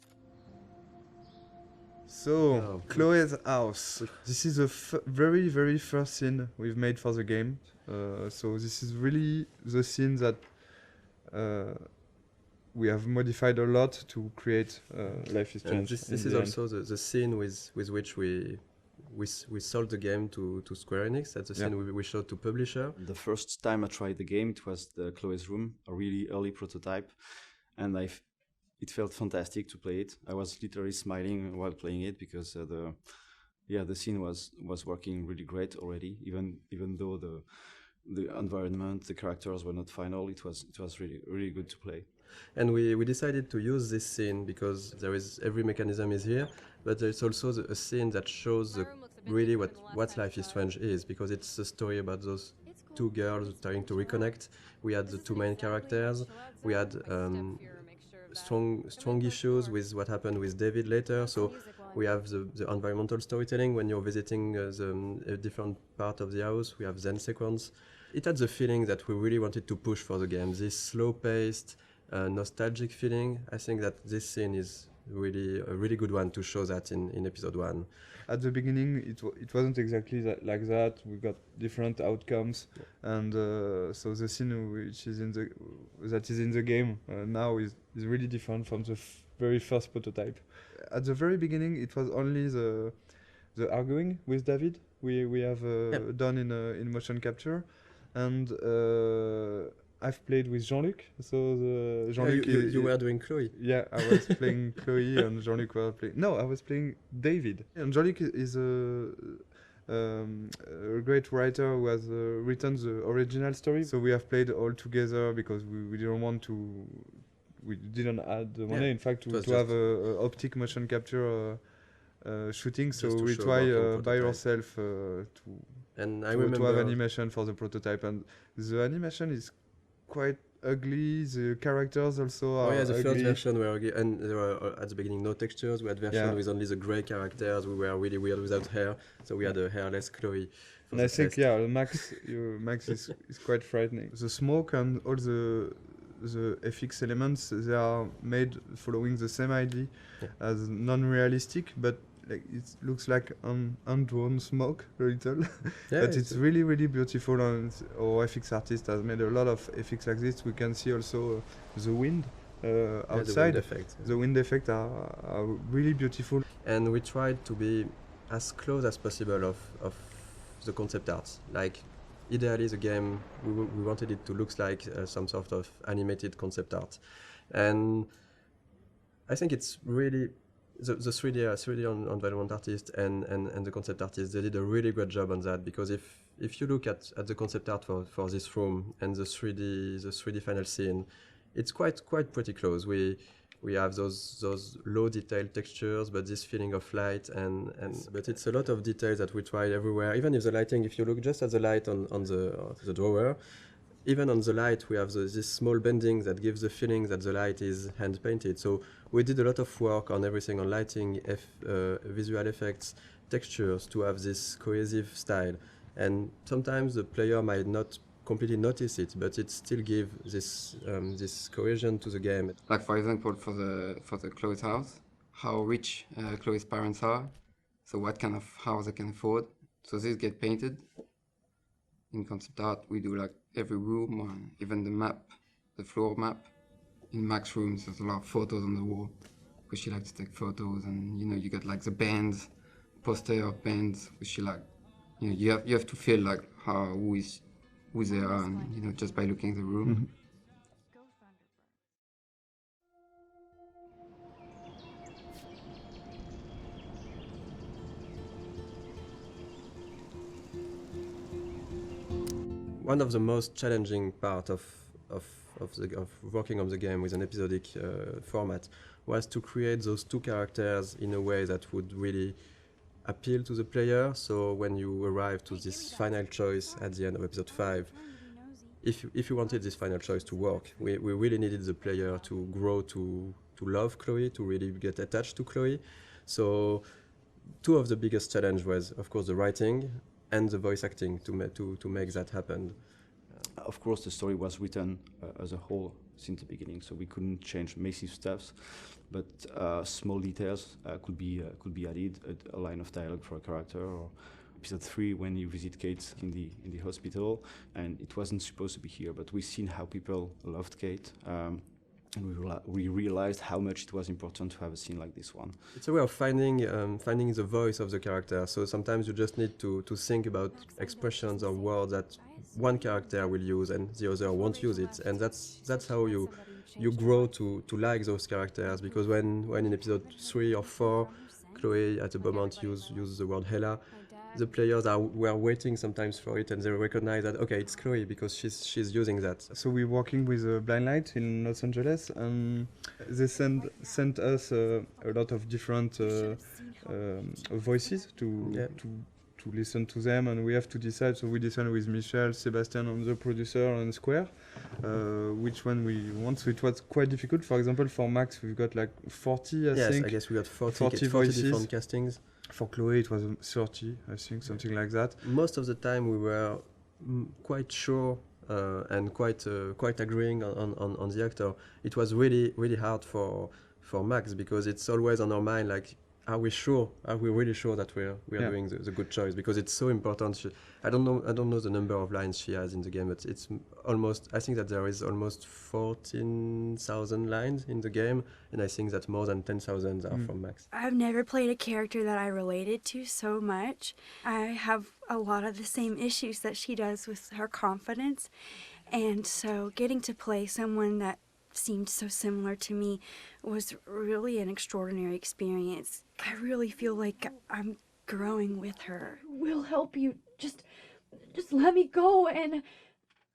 So, Chloe's house. This is the very, very first scene we've made for the game. So this is really the scene that we have modified a lot to create Life is Strange. This is also the scene with which we sold the game to Square Enix. That's the scene we showed to publisher. The first time I tried the game, it was the Chloe's room, a really early prototype, and it felt fantastic to play it. I was literally smiling while playing it because the scene was working really great already. Even though the environment, the characters were not final, it was really good to play. And we decided to use this scene because every mechanism is here, but there's also a scene that shows really what Life is Strange is, because it's a story about those two girls trying to reconnect. We had the two main characters. We had strong issues with what happened with David later. So we have the environmental storytelling when you're visiting a different part of the house. We have Zen sequence. It had the feeling that we really wanted to push for the game. This slow-paced, nostalgic feeling. I think that this scene is really a really good one to show that in episode 1. At the beginning, it wasn't exactly like that. We got different outcomes, and so the scene which is in the game now is really different from the very first prototype. At the very beginning, it was only the arguing with David we have done in motion capture, and I've played with Jean-Luc. So Jean-Luc, you were doing Chloe. Yeah, I was playing Chloe, and Jean-Luc was playing. No, I was playing David. And Jean-Luc is a great writer who has written the original story. So we have played all together because we didn't want to. we didn't add the money. Yeah, In fact, it to was have a optic motion capture shooting, so Just to we show try working by prototype. ourselves And I to remember have animation for the prototype, and the animation is quite ugly. The characters also are the ugly. first version were ugly, and there were at the beginning no textures. We had version with only the grey characters. We were really weird without hair, so we had a hairless Chloe. And I think Max is quite frightening. The smoke and all the FX elements, they are made following the same idea as non-realistic, but like it looks like undrawn smoke a little. But it's really, really beautiful, and our FX artist has made a lot of FX like this. We can see also the wind outside. The wind effect are really beautiful. And we tried to be as close as possible of the concept art. Like, ideally the game, we wanted it to look like some sort of animated concept art. And I think it's really, the 3D environment artist and the concept artist, they did a really great job on that, because if you look at the concept art for this room and the 3D final scene, it's quite pretty close. We have those low detailed textures, but this feeling of light but it's a lot of details that we tried everywhere. Even if the lighting, if you look just at the light on the drawer, even on the light we have this small bending that gives the feeling that the light is hand painted. So we did a lot of work on everything, on lighting, visual effects, textures, to have this cohesive style. And sometimes the player might not completely notice it, but it still gives this cohesion to the game. Like, for example, for the Chloe's house, how rich Chloe's parents are, so what kind of house they can afford. So this get painted. In concept art, we do like every room, or even the map, the floor map. In Max's rooms, there's a lot of photos on the wall, because she likes to take photos, and you got like the bands, poster of bands, which she like. You have to feel like who they are, and, just by looking at the room. Mm-hmm. One of the most challenging part of working on the game with an episodic format was to create those two characters in a way that would really appeal to the player. So when you arrive to this final choice at the end of episode 5, if you wanted this final choice to work, we really needed the player to grow to love Chloe, to really get attached to Chloe. So two of the biggest challenge was, of course, the writing and the voice acting to make that happen. Of course, the story was written as a whole since the beginning, so we couldn't change massive stuffs, but small details could be added, a line of dialogue for a character, or episode 3 when you visit Kate in the hospital, and it wasn't supposed to be here, but we've seen how people loved Kate, and we realized how much it was important to have a scene like this one. It's a way of finding the voice of the character. So sometimes you just need to think about expressions or words that one character will use and the other won't use it, and that's how you grow to like those characters. Because when in episode 3 or 4, Chloe at a moment use the word Hela, the players were waiting sometimes for it, and they recognize that, okay, it's Chloe because she's using that. So we're working with Blind Light in Los Angeles, and they sent us a lot of different voices to listen to them, and we have to decide. So we decided with Michel, Sebastian, and the producer, and Square, which one we want. So it was quite difficult. For example, for Max, we've got like 40, I think. Yes, I guess we got 40 voices. Different castings. For Chloe, it was 30, I think, something like that. Most of the time, we were quite sure and quite agreeing on the actor. It was really, really hard for Max, because it's always on our mind, like, are we really sure that we're doing the good choice? Because it's so important. I don't know the number of lines she has in the game, but it's almost, I think that there is almost 14,000 lines in the game, and I think that more than 10,000 are from Max. I've never played a character that I related to so much. I have a lot of the same issues that she does with her confidence, and so getting to play someone that seemed so similar to me was really an extraordinary experience. I really feel like I'm growing with her. We'll help you. Just let me go and...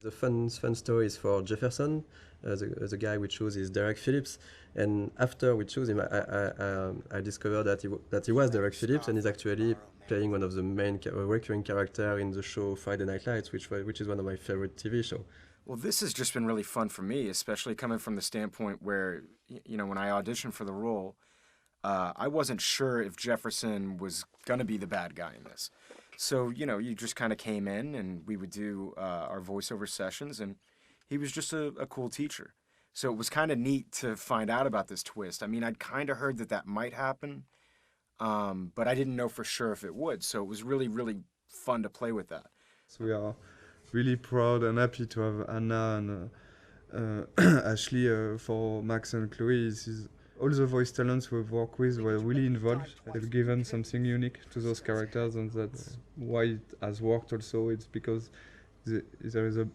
The fun story is for Jefferson. The guy we choose is Derek Phillips, and after we choose him, I discovered that he was Derek Phillips, and he's actually playing one of the main recurring character in the show Friday Night Lights, which is one of my favorite TV shows. Well, this has just been really fun for me, especially coming from the standpoint where, when I auditioned for the role, I wasn't sure if Jefferson was going to be the bad guy in this. So, you just kind of came in and we would do our voiceover sessions, and he was just a cool teacher. So it was kind of neat to find out about this twist. I mean, I'd kind of heard that might happen, but I didn't know for sure if it would. So it was really, really fun to play with that. So we are really proud and happy to have Anna and Ashley for Max and Chloe. All the voice talents we've worked with were really involved. They've given something unique to those characters, and that's why it has worked also. It's because there is a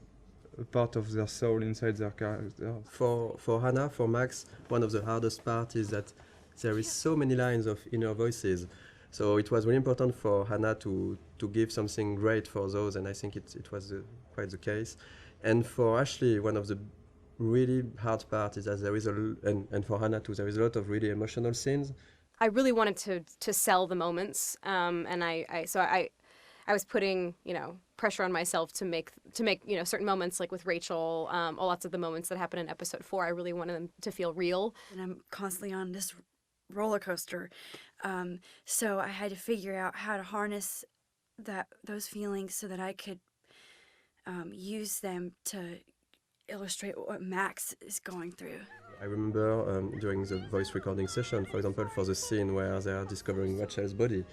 part of their soul inside their character. For Hannah, for Max, one of the hardest parts is that there is so many lines of inner voices. So it was really important for Hannah to give something great for those, and I think it was quite the case. And for Ashley, one of the really hard part is that there is and for Hannah too, there is a lot of really emotional scenes. I really wanted to sell the moments, and I was putting pressure on myself to make certain moments, like with Rachel, lots of the moments that happen in episode 4. I really wanted them to feel real. And I'm constantly on this roller coaster, so I had to figure out how to harness those feelings so that I could use them to illustrate what Max is going through. I remember during the voice recording session, for example, for the scene where they are discovering Rachel's body,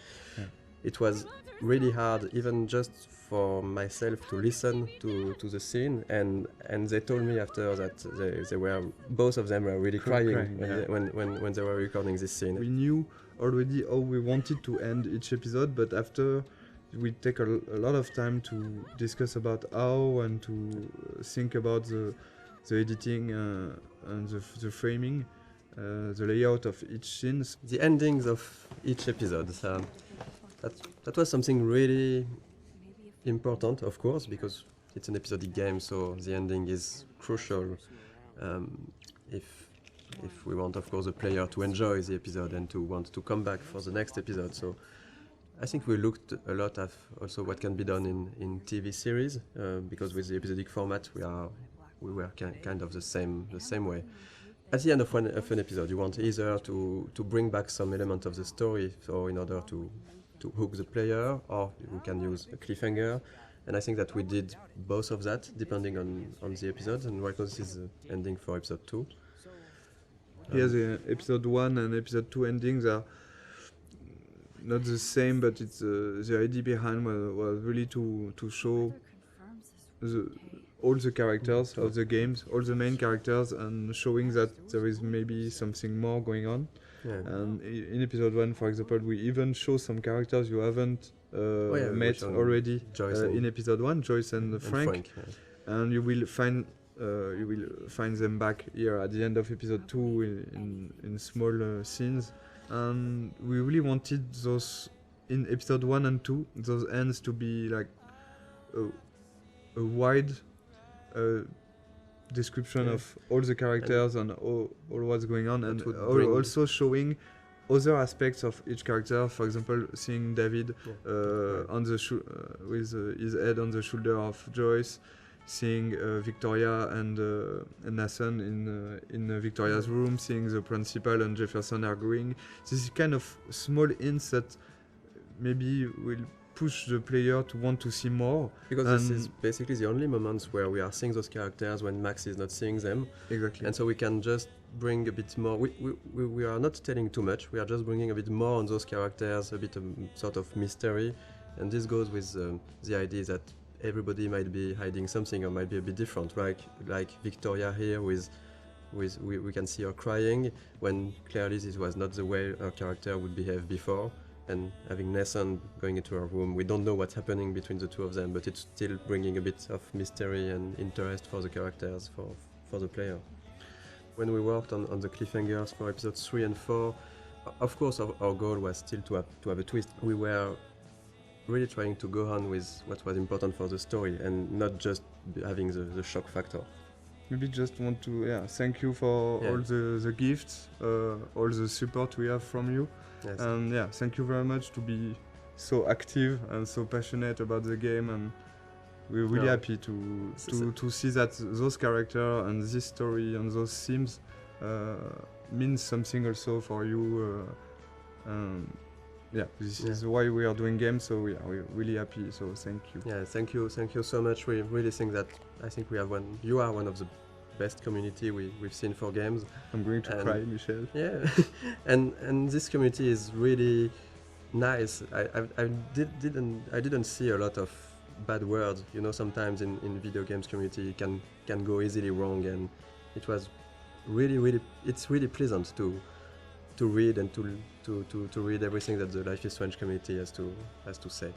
it was really hard, even just for myself, to listen to the scene, and they told me after that they were, both of them were really crying when they were recording this scene. We knew already how we wanted to end each episode, but after we take a lot of time to discuss about how and to think about the editing and the framing, the layout of each scene. The endings of each episode. That was something really important, of course, because it's an episodic game, so the ending is crucial if we want, of course, the player to enjoy the episode and to want to come back for the next episode. So I think we looked a lot at also what can be done in TV series, because with the episodic format we were kind of the same way. At the end of an episode, you want either to bring back some element of the story, so in order to hook the player, or we can use a cliffhanger. And I think that we did both of that, depending on the episodes. And right now this is the ending for episode 2. Here the episode 1 and episode 2 endings are not the same, but it's the idea behind was really to show all the characters of the games, all the main characters, and showing that there is maybe something more going on. Yeah. And in episode 1, for example, we even show some characters you haven't met already in episode 1, Joyce and Frank. And you will find them back here at the end of episode 2 in small scenes. And we really wanted those in episode 1 and 2, those ends to be like a wide description of all the characters and all what's going on, and also showing other aspects of each character. For example, seeing David on the with his head on the shoulder of Joyce, seeing Victoria and Nathan in Victoria's room, seeing the principal and Jefferson arguing. This is kind of small hints that maybe will push the player to want to see more. Because this is basically the only moments where we are seeing those characters when Max is not seeing them. Exactly. And so we can just bring a bit more. We are not telling too much. We are just bringing a bit more on those characters, a bit of sort of mystery. And this goes with the idea that everybody might be hiding something or might be a bit different. Like Victoria here we can see her crying when clearly this was not the way her character would behave before. And having Nathan going into her room, we don't know what's happening between the two of them, but it's still bringing a bit of mystery and interest for the characters, for the player. When we worked on the cliffhangers for episodes 3 and 4, of course our goal was still to have a twist. We were really trying to go on with what was important for the story and not just having the shock factor. Maybe just want to thank you for all the gifts, all the support we have from you. Yes. And thank you very much to be so active and so passionate about the game, and we're really happy to see that those characters and this story and those themes means something also for you. This is why we are doing games, so we're really happy, so thank you. Yeah, thank you so much. We really think that, I think you are one of the best community we've seen for games. I'm going to cry, Michel. Yeah, and this community is really nice. I didn't see a lot of bad words. You know, sometimes in video games community can go easily wrong, and it was it's really pleasant to read and to read everything that the Life is Strange community has to say.